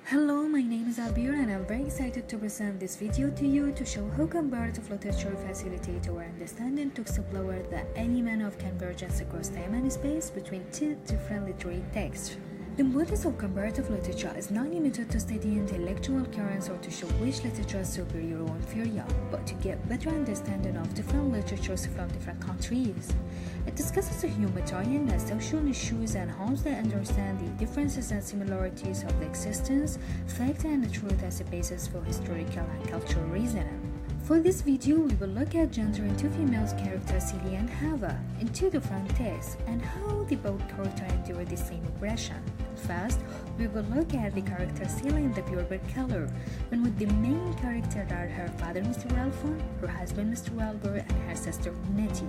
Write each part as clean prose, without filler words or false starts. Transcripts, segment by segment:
Hello, my name is Abir and I'm very excited to present this video to you to show how comparative literature facilitates our understanding to explore the element of convergence across time and space between two different literary texts. The importance of comparative literature is not limited to studying intellectual currents or to show which literature is superior or inferior, but to get better understanding of different literatures from different countries. It discusses the humanitarian and social issues and helps to understand the differences and similarities of the existence, fact, and the truth as a basis for historical and cultural reasoning. For this video, we will look at gender in two female characters, Celia and Hava, in two different texts, and how the both characters endure the same oppression. First, we will look at the character Celia in the Purebred color, when with the main character are her father Mr. Alphon, her husband Mr. Albert, and her sister Nettie.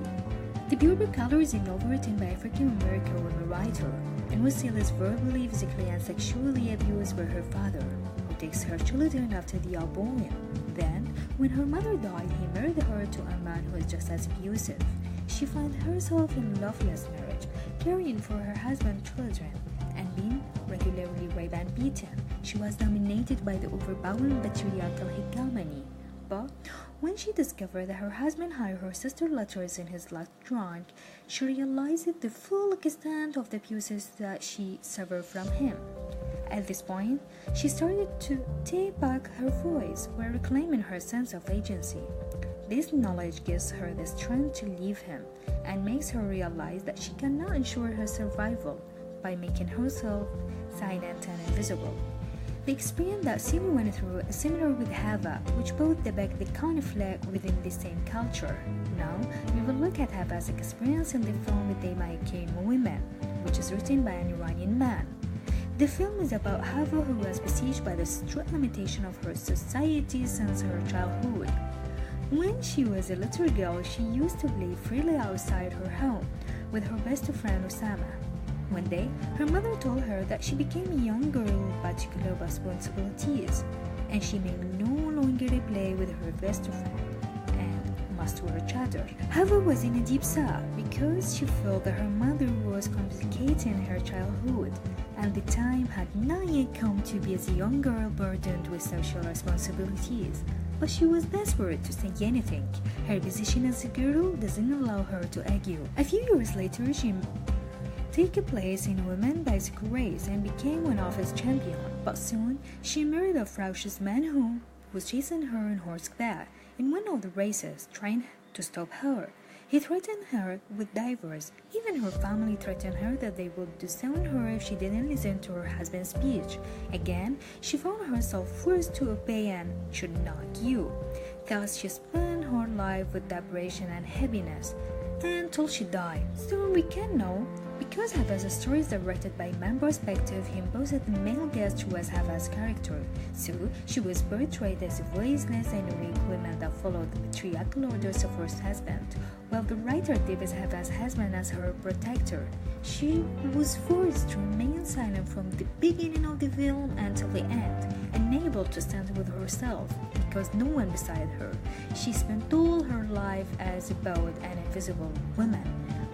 The Purebred color is a novel written by African-American woman writer, in which Celia is verbally, physically, and sexually abused by her father, who takes her children after they are born. Then, when her mother died, he married her to a man who is just as abusive. She finds herself in loveless marriage, caring for her husband's children, and being regularly raped and beaten. She was dominated by the overpowering patriarchal hegemony. But when she discovered that her husband hid her sister's letters in his last trunk, she realized the full extent of the abuses that she suffered from him. At this point, she started to take back her voice while reclaiming her sense of agency. This knowledge gives her the strength to leave him and makes her realize that she cannot ensure her survival by making herself silent and invisible. The experience that Celia went through is similar with Hava, which both depict the conflict within the same culture. Now, we will look at Hava's experience in the film They Became Women, which is written by an Iranian man. The film is about Hava, who was besieged by the strict limitation of her society since her childhood. When she was a little girl, she used to play freely outside her home with her best friend Osama. One day, her mother told her that she became a young girl with particular responsibilities, and she may no longer play with her best friend and must wear chador. Hava was in a deep sorrow because she felt that her mother was complicating her childhood, and the time had not yet come to be as a young girl burdened with social responsibilities. But she was desperate to say anything. Her position as a girl doesn't allow her to argue. A few years later, she took a place in women's bicycle race and became one of its champions. But soon, she married a ferocious man who was chasing her on horseback in one of the races, trying to stop her. He threatened her with divorce. Even her family threatened her that they would disown her if she didn't listen to her husband's speech. Again, she found herself forced to obey and should not argue. Thus, she spent her life with depression and heaviness until she died. So we can know, because Hava's story is directed by man perspective, he imposes the male guest who was Hava's character. So she was portrayed as a voiceless and weak woman that followed the patriarchal orders of her husband, while the writer depicts Hava's husband as her protector. She was forced to remain silent from the beginning of the film until the end, unable to stand with herself because no one beside her. She spent all her life as both an invisible woman.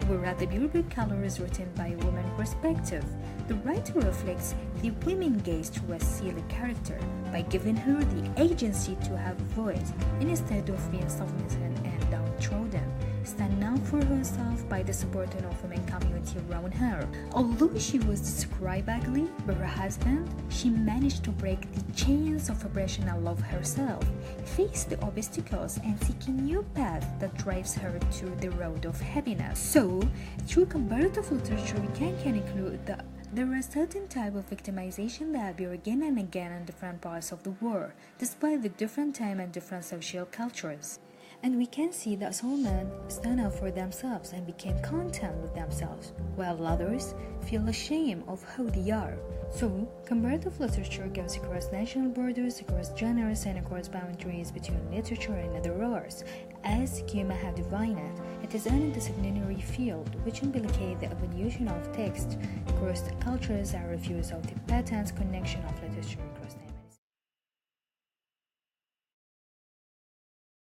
Whereas the Purebred color is written by a woman's perspective, the writer reflects the women gaze towards Celia character by giving her the agency to have a voice instead of being submissive and downtrodden, stand up for herself by the support of women community around her. Although she was described ugly by her husband, she managed to break the chains of oppression and love herself, face the obstacles, and seek a new path that drives her to the road of happiness. So, through comparative literature, we can conclude that there are certain types of victimization that appear again and again in different parts of the world, despite the different time and different social cultures. And we can see that some men stand up for themselves and become content with themselves, while others feel ashamed of who they are. So, comparative literature goes across national borders, across genres, and across boundaries between literature and other arts. As Kiyama have defined it is an interdisciplinary field which implicates the evolution of text across the cultures and reviews of the patterns connection of literature.